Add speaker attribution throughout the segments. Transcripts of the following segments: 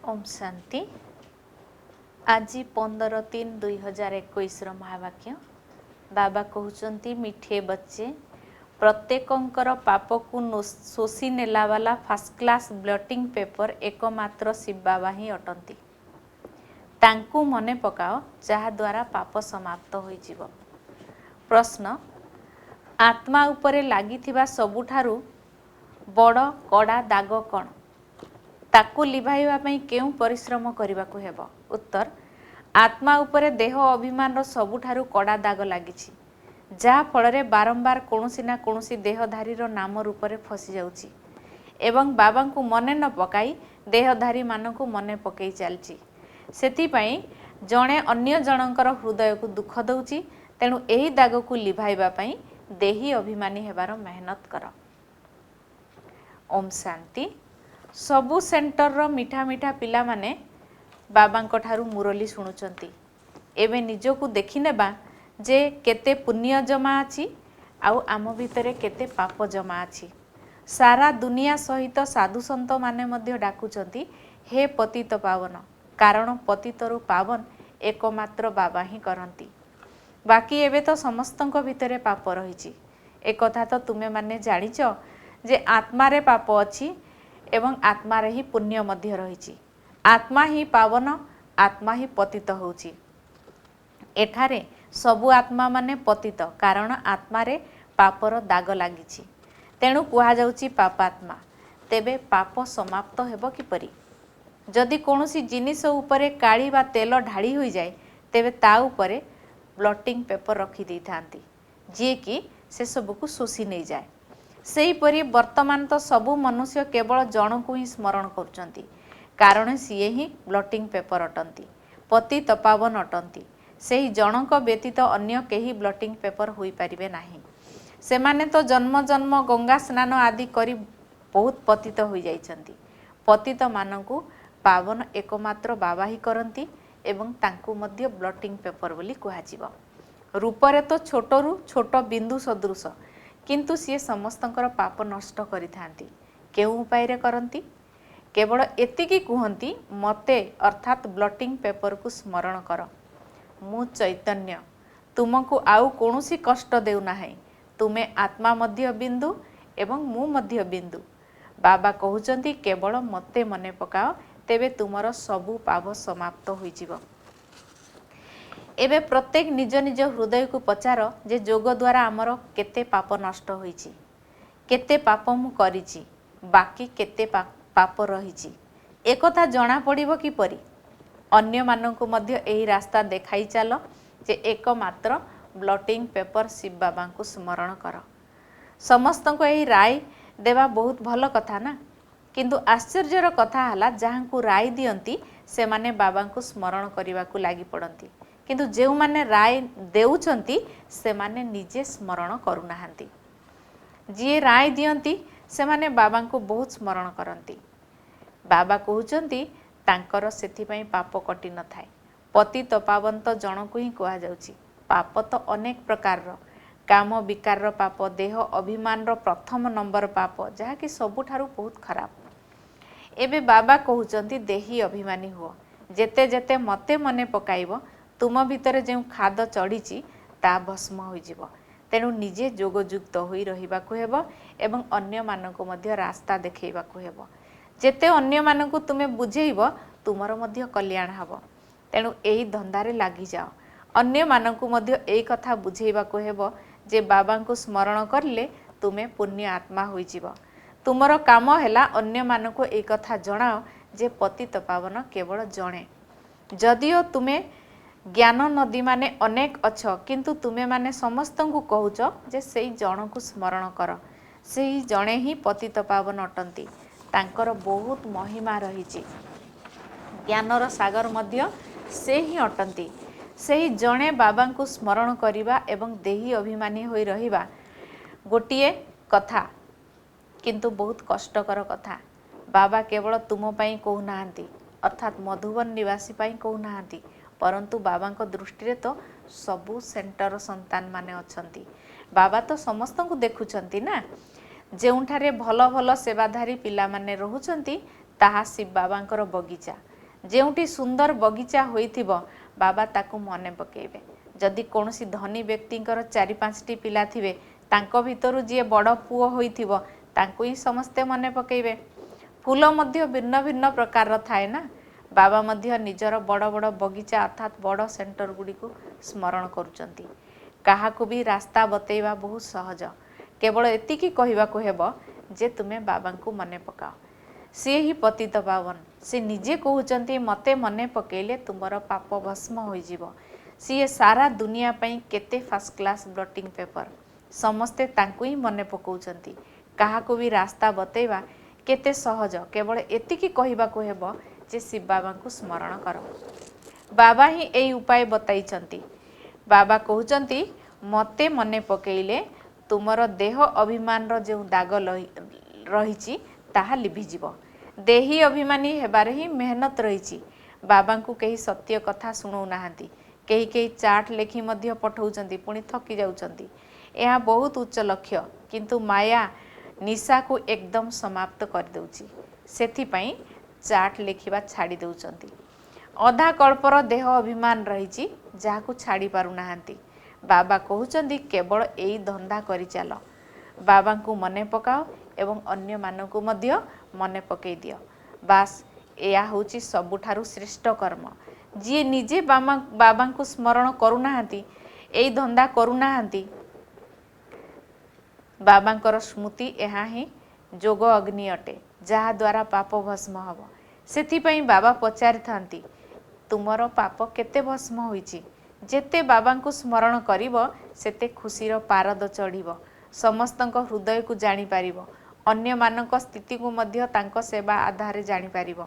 Speaker 1: ओम शांति। आज 15/3/2021 महावाक्य बाबा कहते मिठे बच्चे प्रत्येकंकर पाप को शोषी नेला वाला फर्स्ट क्लास ब्लटिंग पेपर एकमात्र शिव बाबा ही अटंती। तांकु मने पकाओ जहा द्वारा पाप समाप्त होइजिवो। प्रश्न, आत्मा उपरे लागिथिबा सबुठारु बड़ कड़ा दाग कौन? ताकू लिभाइबा पई केउ परिश्रम करबाकू हेबो? उत्तर, आत्मा उपरे देह अभिमान रो सबुठारु कड़ा दाग लागिछि, जहा फଳରେ बारंबार कोनोसी ना कोनोसी देहधारी रो नाम रूपरे फसी जाउछि एवं बाबा को मने न पकाई देहधारी मानकू मने पकई चलछि। सेति पई जणे अन्य जनकर हृदय को दुख दउछि। तेणु एही दाग को लिभाइबा पई देही अभिमानी हेबार मेहनत कर। ओम शांति। सबु सेंटर रो मीठा मीठा पिला माने बाबांको ठारू मुरली शुणुचंती। एबे निजको देखि नेबा जे केते पुण्य जमा अछि आउ आम भितरे केते पाप जमा अछि। सारा दुनिया सहित साधु संत माने मध्य डाकुचंती, हे पतित पावन, कारण पतितरु पावन एकमात्र बाबा ही करंती। बाकी एबे तो समस्तंको भितरे पाप रहिछि। एक कथा तो तुमे माने जानिच जे आत्मा रे पाप अछि एवं आत्मा रे ही पुण्य मध्य रहिछि। आत्मा ही पावन, आत्मा ही पतित होउछि। एठारे सबु आत्मा माने पतित, कारण आत्मा रे पापर दाग लागिछि। तेणु कुहा जाउछि पापात्मा। तेबे पाप समाप्त हेबो किपरि? जदि कोनोसी जिनिस उपरे काली बा तेल ढाली होई जाए तेबे ता उपरे ब्लटिंग पेपर रखी दै थांती, जे कि से सब को शोषी नै जाए। सेही परि वर्तमान तो सबु मनुष्य केवल जन को ही स्मरण करुचंती, कारण सीए ही ब्लटिंग पेपर अटंती, पतित पावन अटंती। सेही जनक व्यतीत अन्य केही ब्लटिंग पेपर होई परिबे नाही। सेमाने तो जन्म जन्म गंगा स्नान आदि करी बहुत पतित होई जाइछंती। पतित मानकू पावन एकमात्र बाबा ही करंती एवं तांकू मध्य ब्लटिंग पेपर बोली कुहाजिबो। रूपरे तो छोटरू छोट बिंदु सदृश, किंतु सी समस्तंकर पाप नष्ट करि थांती। केउ उपाय रे करंती? केवल एतिकी कुहंती, मते अर्थात ब्लटिंग पेपर को स्मरण कर। मु चैतन्य तुमको आउ कोनोसी कष्ट देउ नाही। तुमे आत्मा मध्य बिंदु एवं मु मध्य बिंदु। बाबा कहउचंती केवल मते मने पकाओ, तेबे तुमर सबु पाप समाप्त होइजिवो। एबे प्रत्येक निज निज हृदय को पचार जे जोग द्वारा आमर केते पाप नष्ट होइछि, केते पाप मु करिछि, बाकी केते पाप रहिछि। एकथा जणा पड़िबो किपरि? अन्य मानकु मध्य एही रास्ता देखाई चलो जे एकमात्र ब्लटिंग पेपर शिव बाबा को स्मरण कर। समस्त को एही राय देवा बहुत भल कथा ना, किंतु आश्चर्यर कथा हला जहां राय दियंती से माने बाबा को स्मरण करने को लगी पड़ती, किंतु जो माने राय देउछंती से माने निजे स्मरण करुनाहांती। जी राय दियंती से माने बाबा को बहुत स्मरण करती। बाबा कहउचंती तांकर सेथिपई पाप कटि न थाए। पतित पावन तो जन को ही कहा जाउची। पाप तो अनेक प्रकार रो, काम विकार रो पाप, देह अभिमान रो प्रथम नंबर पाप, जहा कि सबुठारु बहुत खराब। एबे बाबा कहउचंती देही अभिमानी हुओ। जेते जेते मते मने पकाइबो तुम भितर जो खाद चढ़ी ता भस्म होइजिवो। तेणु निजे जोगयुक्त होई रहिबाकु हेबो एवं अन्य मानकु मध्य रास्ता देखैबाकु हेबो। जेते अन्य मानकु तुमे बुझेइबो तुमर मध्य कल्याण हबो। तेणु एही धंदारे लागि जाओ। अन्य मानकु मध्य एही कथा बुझेइबाकु हेबो जे बाबांकु स्मरण करले तुमे पुण्य आत्मा होइजिवो। तुमर काम हैला अन्य मानकु एही कथा जणाओ जे पतित पावन केवल जणे। जदिओ तुमे ज्ञान नदी माने अनेक अछ, किंतु तुमे माने समस्तंकु कहउच जे सेही जण को स्मरण कर। सेही जणे ही पतित पावन अटंती। तांकर बहुत महिमा रहिछि। ज्ञानर सागर मध्य से ही अटंती। सेही जणे बाबा को स्मरण करिबा एवं देही अभिमानी होई रहिबा गोटिए कथा, किंतु बहुत कष्टकर कथा। बाबा केवल तुम पई कहू नाहंती, अर्थात मधुबन निवासी पई कहू नाहंती, परंतु बाबा को दृष्टि रे तो सबु सेंटर संतान माने अछंती। बाबा तो समस्त को देखुचंती ना। जेउठारे भल भल सेवाधारी पिला माने रहुचंती ताहा शिव बाबांकर बगीचा। ଯେଉଁଠି ସୁନ୍ଦର ବଗିଚା ହୋଇଥିବ ବାବା ତାକୁ ମନେ ପକାଇବେ। ଯଦି କୌଣସି ଧନୀ ବ୍ୟକ୍ତିଙ୍କର 4-5ଟି ପିଲା ଥିବେ ତାଙ୍କ ଭିତରୁ ଯିଏ ବଡ଼ ପୁଅ ହୋଇଥିବ ତାଙ୍କୁ ହିଁ ସମସ୍ତେ ମନେ ପକାଇବେ। ଫୁଲ ମଧ୍ୟ ଭିନ୍ନ ଭିନ୍ନ ପ୍ରକାରର ଥାଏ ନା। ବାବା ମଧ୍ୟ ନିଜର ବଡ଼ ବଡ଼ ବଗିଚା ଅର୍ଥାତ୍ ବଡ଼ ସେଣ୍ଟର ଗୁଡ଼ିକୁ ସ୍ମରଣ କରୁଛନ୍ତି। କାହାକୁ ବି ରାସ୍ତା ବତେଇବା ବହୁତ ସହଜ। କେବଳ ଏତିକି କହିବାକୁ ହେବ ଯେ ତୁମେ ବାବାଙ୍କୁ ମନେ ପକାଅ। ସିଏ ହିଁ ପତିତ ପାବନ। ସେ ନିଜେ କହୁଛନ୍ତି ମୋତେ ମନେ ପକାଇଲେ ତୁମର ପାପ ଭସ୍ମ ହୋଇଯିବ। ସିଏ ସାରା ଦୁନିଆ ପାଇଁ କେତେ ଫାର୍ଷ୍ଟ କ୍ଲାସ୍ ବ୍ଲଟିଂ ପେପର। ସମସ୍ତେ ତାଙ୍କୁ ହିଁ ମନେ ପକାଉଛନ୍ତି। କାହାକୁ ବି ରାସ୍ତା ବତେଇବା କେତେ ସହଜ। କେବଳ ଏତିକି କହିବାକୁ ହେବ ଯେ ଶିବ ବାବାଙ୍କୁ ସ୍ମରଣ କର। ବାବା ହିଁ ଏହି ଉପାୟ ବତାଇଛନ୍ତି। ବାବା କହୁଛନ୍ତି ମୋତେ ମନେ ପକାଇଲେ ତୁମର ଦେହ ଅଭିମାନର ଯେଉଁ ଦାଗ ରହିଛି ତାହା ଲିଭିଯିବ। ଦେହୀ ଅଭିମାନୀ ହେବାରେ ହିଁ ମେହନତ ରହିଛି। ବାବାଙ୍କୁ କେହି ସତ୍ୟ କଥା ଶୁଣାଉନାହାନ୍ତି। କେହି କେହି ଚାର୍ଟ ଲେଖି ମଧ୍ୟ ପଠାଉଛନ୍ତି, ପୁଣି ଥକି ଯାଉଛନ୍ତି। ଏହା ବହୁତ ଉଚ୍ଚ ଲକ୍ଷ୍ୟ, କିନ୍ତୁ ମାୟା ନିଶାକୁ ଏକଦମ ସମାପ୍ତ କରିଦେଉଛି। ସେଥିପାଇଁ ଚାର୍ଟ ଲେଖିବା ଛାଡ଼ି ଦେଉଛନ୍ତି। ଅଧା କଳ୍ପର ଦେହ ଅଭିମାନ ରହିଛି ଯାହାକୁ ଛାଡ଼ି ପାରୁନାହାନ୍ତି। ବାବା କହୁଛନ୍ତି କେବଳ ଏଇ ଧନ୍ଦା କରିଚାଲ। ବାବାଙ୍କୁ ମନେ ପକାଅ ଏବଂ ଅନ୍ୟମାନଙ୍କୁ ମଧ୍ୟ ମନେ ପକାଇ ଦିଅ। ବାସ୍ ଏହା ହେଉଛି ସବୁଠାରୁ ଶ୍ରେଷ୍ଠ କର୍ମ। ଯିଏ ନିଜେ ବାବାଙ୍କୁ ସ୍ମରଣ କରୁନାହାନ୍ତି, ଏଇ ଧନ୍ଦା କରୁନାହାନ୍ତି, ବାବାଙ୍କର ସ୍ମୃତି ଏହା ହିଁ ଯୋଗ ଅଗ୍ନି ଅଟେ, ଯାହାଦ୍ୱାରା ପାପ ଭସ୍ମ ହେବ। ସେଥିପାଇଁ ବାବା ପଚାରିଥାନ୍ତି ତୁମର ପାପ କେତେ ଭସ୍ମ ହୋଇଛି? ଯେତେ ବାବାଙ୍କୁ ସ୍ମରଣ କରିବ ସେତେ ଖୁସିର ପାରଦ ଚଢ଼ିବ। ସମସ୍ତଙ୍କ ହୃଦୟକୁ ଜାଣିପାରିବ। ଅନ୍ୟମାନଙ୍କ ସ୍ଥିତିକୁ ମଧ୍ୟ ତାଙ୍କ ସେବା ଆଧାରରେ ଜାଣିପାରିବ।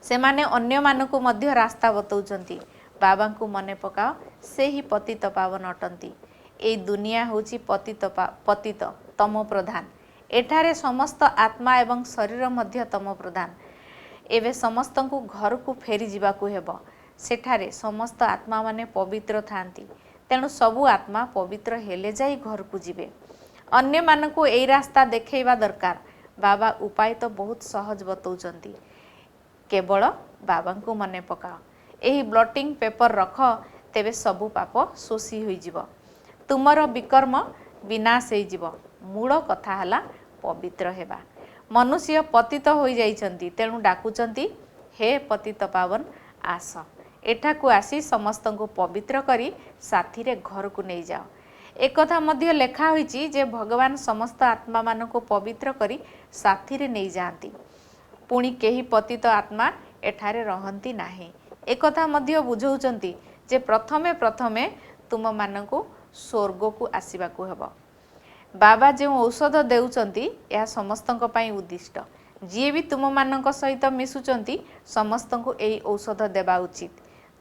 Speaker 1: ସେମାନେ ଅନ୍ୟମାନଙ୍କୁ ମଧ୍ୟ ରାସ୍ତା ବତାଉଛନ୍ତି। ବାବାଙ୍କୁ ମନେ ପକାଅ, ସେ ହିଁ ପତିତ ପାବନ ଅଟନ୍ତି। ଏଇ ଦୁନିଆ ହେଉଛି ପତିତ ତମ ପ୍ରଧାନ। ଏଠାରେ ସମସ୍ତ ଆତ୍ମା ଏବଂ ଶରୀର ମଧ୍ୟ ତମ ପ୍ରଧାନ। ଏବେ ସମସ୍ତଙ୍କୁ ଘରକୁ ଫେରିଯିବାକୁ ହେବ। ସେଠାରେ ସମସ୍ତ ଆତ୍ମାମାନେ ପବିତ୍ର ଥାଆନ୍ତି। ତେଣୁ ସବୁ ଆତ୍ମା ପବିତ୍ର ହେଲେ ଯାଇ ଘରକୁ ଯିବେ। ଅନ୍ୟମାନଙ୍କୁ ଏଇ ରାସ୍ତା ଦେଖାଇବା ଦରକାର। ବାବା ଉପାୟ ତ ବହୁତ ସହଜ ବତାଉଛନ୍ତି। କେବଳ ବାବାଙ୍କୁ ମନେ ପକାଅ। ଏହି ବ୍ଲଟିଂ ପେପର ରଖ, ତେବେ ସବୁ ପାପ ଶୋଷି ହୋଇଯିବ। ତୁମର ବିକର୍ମ ବିନାଶ ହୋଇଯିବ। ମୂଳ କଥା ହେଲା ପବିତ୍ର ହେବା। ମନୁଷ୍ୟ ପତିତ ହୋଇଯାଇଛନ୍ତି, ତେଣୁ ଡାକୁଛନ୍ତି ହେ ପତିତ ପାବନ ଆସ। ଏଠାକୁ ଆସି ସମସ୍ତଙ୍କୁ ପବିତ୍ର କରି ସାଥିରେ ଘରକୁ ନେଇଯାଅ। ଏକଥା ମଧ୍ୟ ଲେଖା ହୋଇଛି ଯେ ଭଗବାନ ସମସ୍ତ ଆତ୍ମାମାନଙ୍କୁ ପବିତ୍ର କରି ସାଥିରେ ନେଇଯାଆନ୍ତି। ପୁଣି କେହି ପତିତ ଆତ୍ମା ଏଠାରେ ରହନ୍ତି ନାହିଁ। ଏକଥା ମଧ୍ୟ ବୁଝାଉଛନ୍ତି ଯେ ପ୍ରଥମେ ତୁମମାନଙ୍କୁ ସ୍ୱର୍ଗକୁ ଆସିବାକୁ ହେବ। ବାବା ଯେଉଁ ଔଷଧ ଦେଉଛନ୍ତି ଏହା ସମସ୍ତଙ୍କ ପାଇଁ ଉଦ୍ଦିଷ୍ଟ। ଯିଏ ବି ତୁମମାନଙ୍କ ସହିତ ମିଶୁଛନ୍ତି ସମସ୍ତଙ୍କୁ ଏହି ଔଷଧ ଦେବା ଉଚିତ।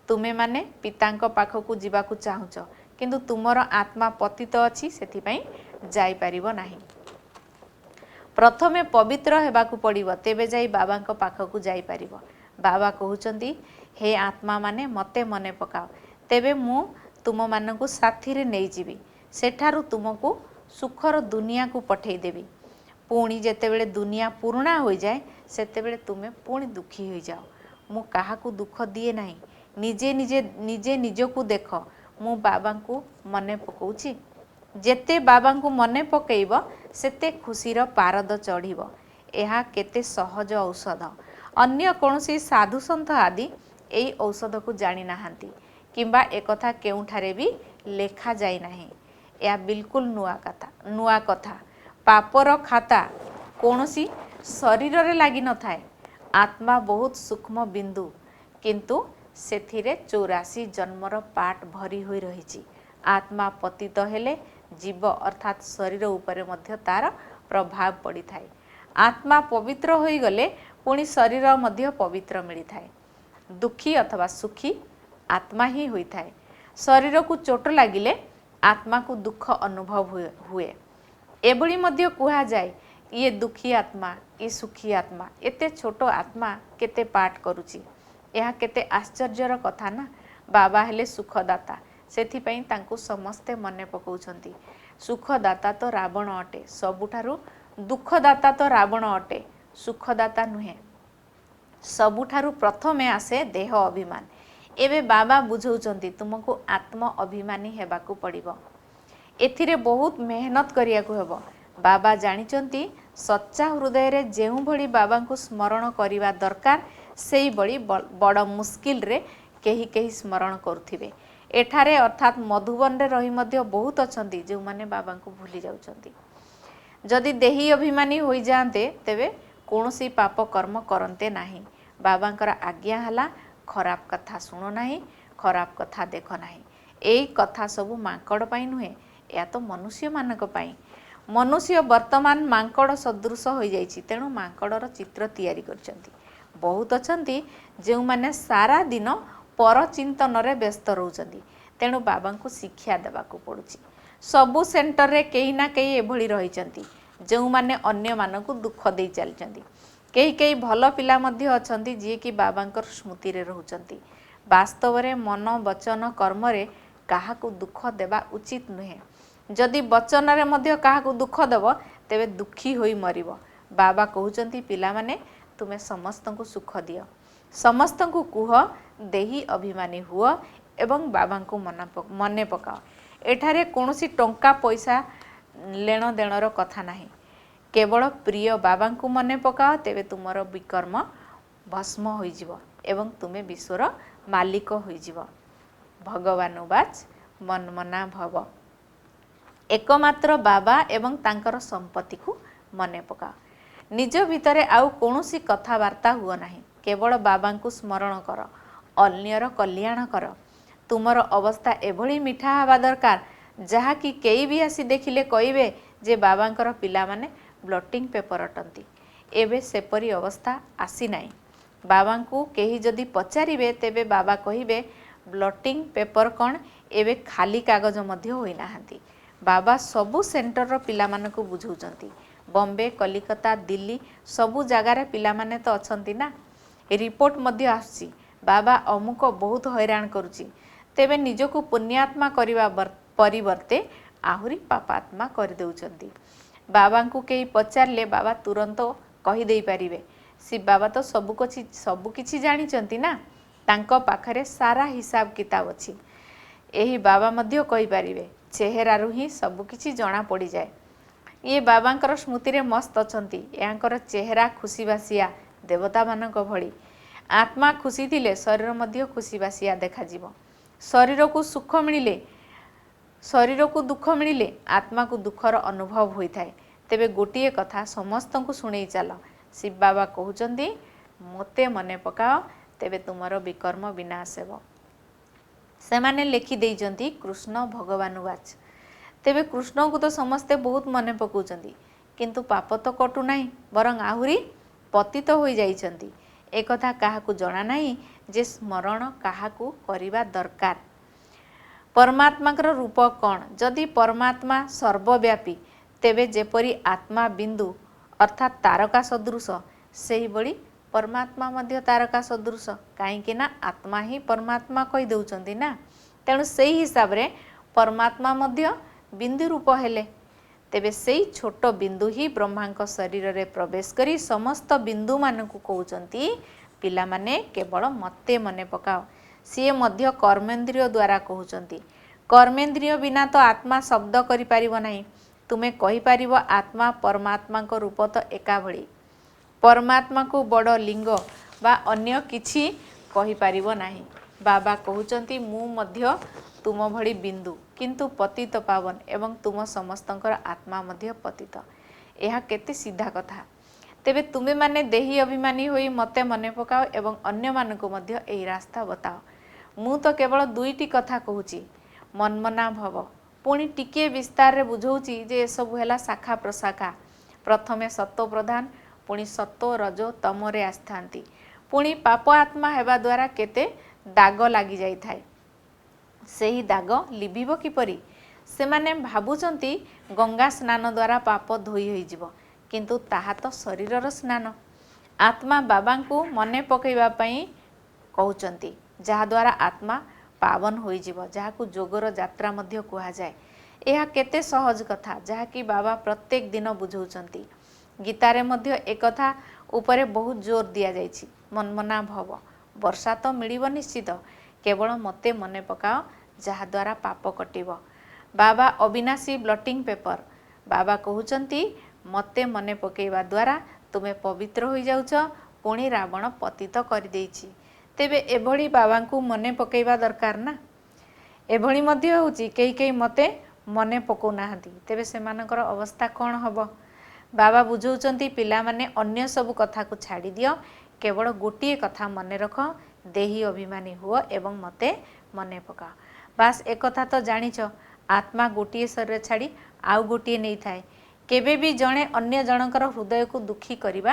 Speaker 1: ତୁମେମାନେ ପିତାଙ୍କ ପାଖକୁ ଯିବାକୁ ଚାହୁଁଛ, କିନ୍ତୁ ତୁମର ଆତ୍ମା ପତିତ ଅଛି, ସେଥିପାଇଁ ଯାଇପାରିବ ନାହିଁ। ପ୍ରଥମେ ପବିତ୍ର ହେବାକୁ ପଡ଼ିବ, ତେବେ ଯାଇ ବାବାଙ୍କ ପାଖକୁ ଯାଇପାରିବ। ବାବା କହୁଛନ୍ତି ହେ ଆତ୍ମାମାନେ ମୋତେ ମନେ ପକାଅ, ତେବେ ମୁଁ ତୁମମାନଙ୍କୁ ସାଥିରେ ନେଇଯିବି। ସେଠାରୁ ତୁମକୁ ସୁଖର ଦୁନିଆକୁ ପଠାଇଦେବି। ପୁଣି ଯେତେବେଳେ ଦୁନିଆ ପୁରୁଣା ହୋଇଯାଏ ସେତେବେଳେ ତୁମେ ପୁଣି ଦୁଃଖୀ ହୋଇଯାଅ। ମୁଁ କାହାକୁ ଦୁଃଖ ଦିଏ ନାହିଁ। ନିଜେ ନିଜକୁ ଦେଖ। ମୁଁ ବାବାଙ୍କୁ ମନେ ପକାଉଛି। ଯେତେ ବାବାଙ୍କୁ ମନେ ପକାଇବ ସେତେ ଖୁସିର ପାରଦ ଚଢ଼ିବ। ଏହା କେତେ ସହଜ ଔଷଧ। ଅନ୍ୟ କୌଣସି ସାଧୁସନ୍ଥ ଆଦି ଏହି ଔଷଧକୁ ଜାଣିନାହାନ୍ତି କିମ୍ବା ଏକଥା କେଉଁଠାରେ ବି ଲେଖାଯାଇନାହିଁ। ଏହା ବିଲକୁଲ ନୂଆ କଥା। ପାପର ଖାତା କୌଣସି ଶରୀରରେ ଲାଗିନଥାଏ। ଆତ୍ମା ବହୁତ ସୂକ୍ଷ୍ମ ବିନ୍ଦୁ, କିନ୍ତୁ ସେଥିରେ 84 ଜନ୍ମର ପାଠ ଭରି ହୋଇ ରହିଛି। ଆତ୍ମା ପତିତ ହେଲେ ଜୀବ ଅର୍ଥାତ୍ ଶରୀର ଉପରେ ମଧ୍ୟ ତାର ପ୍ରଭାବ ପଡ଼ିଥାଏ। ଆତ୍ମା ପବିତ୍ର ହୋଇଗଲେ ପୁଣି ଶରୀର ମଧ୍ୟ ପବିତ୍ର ମିଳିଥାଏ। ଦୁଃଖୀ ଅଥବା ସୁଖୀ ଆତ୍ମା ହିଁ ହୋଇଥାଏ। ଶରୀରକୁ ଚୋଟ ଲାଗିଲେ ଆତ୍ମାକୁ ଦୁଃଖ ଅନୁଭବ ହୁଏ। ଏଭଳି ମଧ୍ୟ କୁହାଯାଏ ଇଏ ଦୁଃଖୀ ଆତ୍ମା, ଇଏ ସୁଖୀ ଆତ୍ମା। ଏତେ ଛୋଟ ଆତ୍ମା କେତେ ପାଠ କରୁଛି। ଏହା କେତେ ଆଶ୍ଚର୍ଯ୍ୟର କଥା ନା। ବାବା ହେଲେ ସୁଖଦାତା, ସେଥିପାଇଁ ତାଙ୍କୁ ସମସ୍ତେ ମନେ ପକାଉଛନ୍ତି। ସୁଖଦାତା ତ ରାବଣ ଅଟେ, ସବୁଠାରୁ ଦୁଃଖଦାତା ତ ରାବଣ ଅଟେ, ସୁଖଦାତା ନୁହେଁ। सबुठारु प्रथमे आसे देह अभिमान। एबे बाबा बुझौचंती तुमको आत्म अभिमानी हेबाकू पड़िबो। एथिरे बहुत मेहनत करिया को हेबो। बाबा जानिचंती सच्चा हृदय रे जेउ भली बाबा को स्मरण करिवा दरकार सेई बड़ी बड़ मुश्किल रे केही केही स्मरण करुथिबे। एठारे अर्थात मधुबन रे रही मध्य बहुत अछंती जो माने बाबा को भूली जाउचंती। जदि देही अभिमानी होई जाते तेबे कोनोसी पाप कर्म करते नाही। बाबांकर आज्ञा हला खराब कथा सुनो नाही, खराब कथा देख नाही। एई कथा सबु मांकड़ पाई नुहे, या तो मनुष्य मानक पाई। मनुष्य वर्तमान मांकड़ सदृश हो जाइछि, तेणु मांकड़र चित्र तैयारी करछंती। बहुत अछंती जो माने सारा दिन पर चिंतन रे व्यस्त रहउछंती, तेणु बाबा को शिक्षा देबाकू पड़ुछि। सबु सेंटर रे केही ना केही एभली रहिचंती जो माने अन्य मानकू दुख देई चलचंती। केही केही भल पिला मध्य अछंती जे कि बाबांकर स्मृति रे रहउचंती। वास्तव रे मन वचन कर्म रे काहाकू दुख देबा उचित नुहे। जदि वचन रे मध्य काहाकू दुख देव तेबे दुखी होई मरिबो। बाबा कहउचंती पिला माने तुमे समस्तंकू सुख दियो, समस्तंकू कुह देही अभिमानी हुओ एवं बाबा को मने पकाओ। एठारे कोनोसी टंका पैसा लेन देणर कथा नाही, केवल प्रिय बाबा को मने पकाओ, तेबे तुमर विकर्म भस्म होई जिवो एवं तुमे विश्वर मालिक होई जिवो। भगवान वाच मनमना भव। एकमात्र बाबा एवं तांकर संपत्ति को मने पकाओ। निज भितरे आउ कोनोसी कथावार्ता हुओ नाही, केवल बाबा को स्मरण कर, अन्यर कल्याण कर। तुमर अवस्था एभली मिठा हवा दरकार जहा कि केई भी आसी देखिले कहिबे जे बाबांकर पिला माने ब्लटिंग पेपर अटंती। एबे सेपरी अवस्था आसी नाही। बाबा को केही जदि पचारिबे तेबे बाबा कहिबे ब्लटिंग पेपर कौन, एबे खाली कागज मध्य होई नाहंती। बाबा सबु सेंटर रो पिला मानकू बुझौचंती। बॉम्बे, कलिकता, दिल्ली सबु जगार पिला माने तो अछंती ना। रिपोर्ट मध्य आसी बाबा अमुक बहुत हैरान करुची, तेबे निजको पुण्यात्मा करिवा परिवर्ते आहुरी पापात्मा कर देउचंती। बाबा को केही पचारले बाबा तुरंत कहि देई परिबे, सी बाबा तो सबु किछि जानिचंती ना, तांको पाखरे सारा हिसाब किताब अछि। एही बाबा मध्य कहि परिबे, चेहरा रु ही सबु किछि जणा पड़ी जाए। ये बाबांकर स्मृति रे मस्त अछंती। यांकर चेहरा खुशीबासिया देवता मानक भली। आत्मा खुशी थिले शरीर मध्य खुशीबासिया देखा जीवो। शरीर को सुख मिलिले, शरीर को दुख मिलिले आत्मा को दुखर अनुभव होई थाए। तेबे गोटिए कथा समस्त को सुनै चल। शिव बाबा कहउचंती मोते मने पकाओ, तेबे तुमर विकर्म विनाश हेबो। सेमाने लेखि देइचंती कृष्ण भगवान वाच। तेबे कृष्ण को तो समस्ते बहुत मने पकाउचंती, किंतु पाप तो कटु नाही, बरं आहुरी पतित होई जाइचंती। एक कथा काहाकू जणा नाही जे स्मरण काहाकू करिवा दरकार। परमात्मा रूप कौन? जदि परमात्मा सर्वव्यापी तेबे जेपरी आत्मा बिंदु अर्थात तारका सदृश, सेही बड़ी परमात्मा मध्य तारका सदृश। काईकि ना आत्मा ही परमात्मा कहि देउचंती ना, तेणु सेही हिसाब रे परमात्मा मध्य बिंदु रूप हेले। तेबे सेही छोट बिंदु ही ब्रह्मांक शरीर रे प्रवेश करी समस्त बिंदु मानकू कहउचंती पिला माने केवल मते मने पकाओ। सीए मध्य कर्मेंद्रिय द्वारा कहउचंती। कर्मेंद्रिय बिना तो आत्मा शब्द करि पारिबो नाही। तुमे कहि पारिबो आत्मा परमात्मा को रूप तो एका भली। परमात्मा को बड़ लिंग बा अन्य किछि कहि पारिबो नाही। बाबा कहउचंती मु मध्य तुम भली बिंदु, किंतु पतित पावन एवं तुम समस्तंकर आत्मा मध्य पतित। यह केते सीधा कथा। तेबे तुमे माने देही अभिमानी होई मते मने पकाओ एवं अन्य मानको मध्य एही रास्ता बताओ। मु तो केवल दुईटी कथा कहूची, मनमना भव। पुणी टिके विस्तार रे बुझौची जे सब हेला शाखा प्रशाखा। प्रथमे सत्व प्रधान, पुणी सत्व रजो तमरे आस्थांती। पुणी पाप आत्मा हेबा द्वारा केते दाग लागी जाई थाए। सेही दाग लिभिबो किपरि? सेमाने भाबुचंती गंगा स्नान द्वारा पाप धोई होई जिवो, किंतु ताहा तो शरीरर स्नान। आत्मा बाबा को मने पकैबा पई कहउचंती, जहा द्वारा आत्मा पावन होई जिवो, जहा को जोगर यात्रा मध्य कुहा जाए। यह केते सहज कथा जहा कि बाबा प्रत्येक दिन बुझौचंती। गीता रे मध्य एक कथा ऊपरे बहुत जोर दिया जाइछि। मनमना भव। वर्षा तो मिलिବ निश्चित, केवल मते मने पकाओ जहाद्वारा पाप कटिब। बाबा अविनाशी ब्लटिंग पेपर। बाबा कहउचंती मते मने पकेଇବା द्वारा तुमे पवित्र हो जाउछ, पुणी रावण पतित कर देइछि। तेबे एभଳି बाबांकु मने पकेଇବା दरकार ना। एभଳି ମଧ୍ୟ ହେଉଛି କେହି କେହି ମତେ ମନେ ପକାଉନାହାନ୍ତି, ତେବେ ସେମାନଙ୍କର ଅବସ୍ଥା କ'ଣ ହେବ? ବାବା ବୁଝଉଛନ୍ତି ପିଲାମାନେ ଅନ୍ୟ ସବୁ କଥାକୁ ଛାଡ଼ି ଦିଅ, କେବଳ ଗୋଟିଏ କଥା ମନେ ରଖ, ଦେହୀ ଅଭିମାନୀ ହୁଅ ଏବଂ ମୋତେ ମନେ ପକାଅ। ବାସ୍ ଏକଥା ତ ଜାଣିଛ, ଆତ୍ମା ଗୋଟିଏ ଶରୀର ଛାଡ଼ି ଆଉ ଗୋଟିଏ ନେଇଥାଏ। କେବେ ବି ଜଣେ ଅନ୍ୟ ଜଣଙ୍କର ହୃଦୟକୁ ଦୁଃଖୀ କରିବା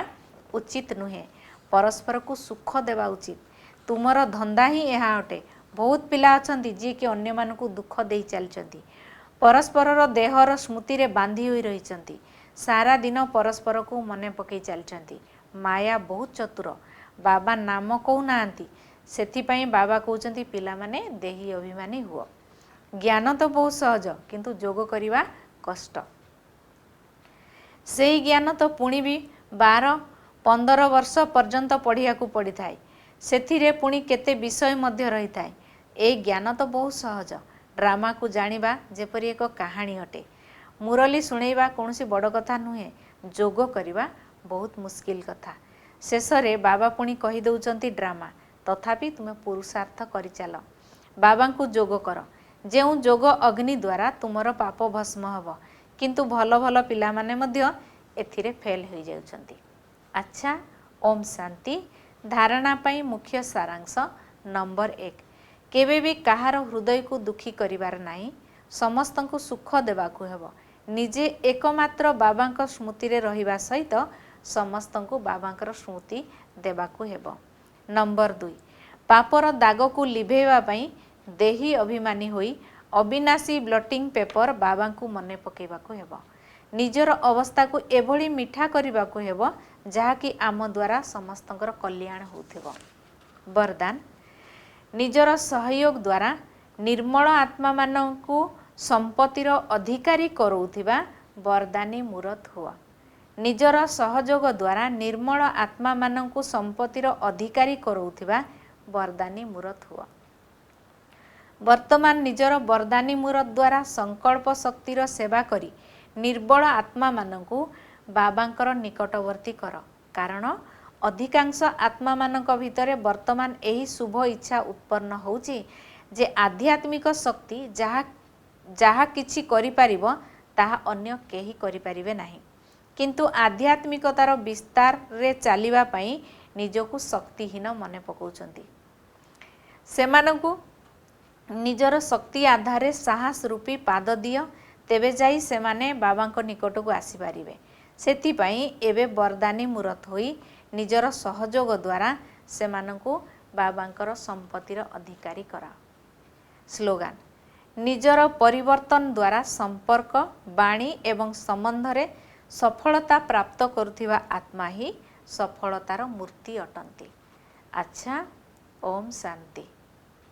Speaker 1: ଉଚିତ ନୁହେଁ, ପରସ୍ପରକୁ ସୁଖ ଦେବା ଉଚିତ। ତୁମର ଧନ୍ଦା ହିଁ ଏହା ଅଟେ। ବହୁତ ପିଲା ଅଛନ୍ତି ଯିଏକି ଅନ୍ୟମାନଙ୍କୁ ଦୁଃଖ ଦେଇ ଚାଲିଛନ୍ତି, ପରସ୍ପରର ଦେହର ସ୍ମୃତିରେ ବାନ୍ଧି ହୋଇ ରହିଛନ୍ତି, ସାରା ଦିନ ପରସ୍ପରକୁ ମନେ ପକାଇ ଚାଲିଛନ୍ତି। ମାୟା ବହୁତ ଚତୁର। ବାବା ନାମ କହୁନାହାନ୍ତି, ସେଥିପାଇଁ ବାବା କହୁଛନ୍ତି ପିଲାମାନେ ଦେହୀ ଅଭିମାନୀ ହୁଅ। ଜ୍ଞାନ ତ ବହୁତ ସହଜ, କିନ୍ତୁ ଯୋଗ କରିବା କଷ୍ଟ। ସେହି ଜ୍ଞାନ ତ ପୁଣି ବି 12-15 ବର୍ଷ ପର୍ଯ୍ୟନ୍ତ ପଢ଼ିବାକୁ ପଡ଼ିଥାଏ। ସେଥିରେ ପୁଣି କେତେ ବିଷୟ ମଧ୍ୟ ରହିଥାଏ। ଏହି ଜ୍ଞାନ ତ ବହୁତ ସହଜ। ଡ୍ରାମାକୁ ଜାଣିବା ଯେପରି ଏକ କାହାଣୀ ଅଟେ। ମୁରଲି ଶୁଣେଇବା କୌଣସି ବଡ଼ କଥା ନୁହେଁ, ଯୋଗ କରିବା ବହୁତ ମୁସ୍କିଲ କଥା। ଶେଷରେ ବାବା ପୁଣି କହିଦେଉଛନ୍ତି ଡ୍ରାମା, ତଥାପି ତୁମେ ପୁରୁଷାର୍ଥ କରିଚାଲ, ବାବାଙ୍କୁ ଯୋଗ କର। ଯେଉଁ ଯୋଗ ଅଗ୍ନି ଦ୍ୱାରା ତୁମର ପାପ ଭସ୍ମ ହେବ, କିନ୍ତୁ ଭଲ ଭଲ ପିଲାମାନେ ମଧ୍ୟ ଏଥିରେ ଫେଲ୍ ହୋଇଯାଉଛନ୍ତି। ଆଚ୍ଛା, ଓମ୍ ଶାନ୍ତି। ଧାରଣା ପାଇଁ ମୁଖ୍ୟ ସାରାଂଶ ନମ୍ବର 1, କେବେ ବି କାହାର ହୃଦୟକୁ ଦୁଃଖୀ କରିବାର ନାହିଁ, ସମସ୍ତଙ୍କୁ ସୁଖ ଦେବାକୁ ହେବ। ନିଜେ ଏକମାତ୍ର ବାବାଙ୍କ ସ୍ମୃତିରେ ରହିବା ସହିତ ସମସ୍ତଙ୍କୁ ବାବାଙ୍କର ସ୍ମୃତି ଦେବାକୁ ହେବ। ନମ୍ବର 2, ପାପର ଦାଗକୁ ଲିଭେଇବା ପାଇଁ ଦେହୀ ଅଭିମାନୀ ହୋଇ ଅବିନାଶୀ ବ୍ଲଟିଂ ପେପର ବାବାଙ୍କୁ ମନେ ପକାଇବାକୁ ହେବ। ନିଜର ଅବସ୍ଥାକୁ ଏଭଳି ମିଠା କରିବାକୁ ହେବ ଯାହାକି ଆମ ଦ୍ୱାରା ସମସ୍ତଙ୍କର କଲ୍ୟାଣ ହେଉଥିବ। ବରଦାନ, ନିଜର ସହଯୋଗ ଦ୍ୱାରା ନିର୍ମଳ ଆତ୍ମାମାନଙ୍କୁ ସମ୍ପତ୍ତିର ଅଧିକାରୀ କରାଉଥିବା ବରଦାନୀ ମୂରତ ହୁଅ। ନିଜର ସହଯୋଗ ଦ୍ୱାରା ନିର୍ମଳ ଆତ୍ମାମାନଙ୍କୁ ସମ୍ପତ୍ତିର ଅଧିକାରୀ କରାଉଥିବା ବରଦାନୀ ମୂରତ ହୁଅ। ବର୍ତ୍ତମାନ ନିଜର ବରଦାନୀ ମୂରତ ଦ୍ୱାରା ସଂକଳ୍ପ ଶକ୍ତିର ସେବା କରି ନିର୍ବଳ ଆତ୍ମାମାନଙ୍କୁ ବାବାଙ୍କର ନିକଟବର୍ତ୍ତୀ କର। କାରଣ ଅଧିକାଂଶ ଆତ୍ମାମାନଙ୍କ ଭିତରେ ବର୍ତ୍ତମାନ ଏହି ଶୁଭ ଇଚ୍ଛା ଉତ୍ପନ୍ନ ହେଉଛି ଯେ ଆଧ୍ୟାତ୍ମିକ ଶକ୍ତି ଯାହା କିଛି କରିପାରିବ ତାହା ଅନ୍ୟ କେହି କରିପାରିବେ ନାହିଁ। କିନ୍ତୁ ଆଧ୍ୟାତ୍ମିକତାର ବିସ୍ତାରରେ ଚାଲିବା ପାଇଁ ନିଜକୁ ଶକ୍ତିହୀନ ମନେ ପକାଉଛନ୍ତି। ସେମାନଙ୍କୁ ନିଜର ଶକ୍ତି ଆଧାରରେ ସାହସ ରୂପୀ ପାଦ ଦିଅ, ତେବେ ଯାଇ ସେମାନେ ବାବାଙ୍କ ନିକଟକୁ ଆସିପାରିବେ। ସେଥିପାଇଁ ଏବେ ବରଦାନୀ ମୂରତ ହୋଇ ନିଜର ସହଯୋଗ ଦ୍ୱାରା ସେମାନଙ୍କୁ ବାବାଙ୍କର ସମ୍ପତ୍ତିର ଅଧିକାରୀ କରାଅ। ସ୍ଲୋଗାନ, ନିଜର ପରିବର୍ତ୍ତନ ଦ୍ୱାରା ସମ୍ପର୍କ, ବାଣୀ ଏବଂ ସମ୍ବନ୍ଧରେ ସଫଳତା ପ୍ରାପ୍ତ କରୁଥିବା ଆତ୍ମା ହିଁ ସଫଳତାର ମୂର୍ତ୍ତି ଅଟନ୍ତି। ଆଚ୍ଛା, ଓମ୍ ଶାନ୍ତି।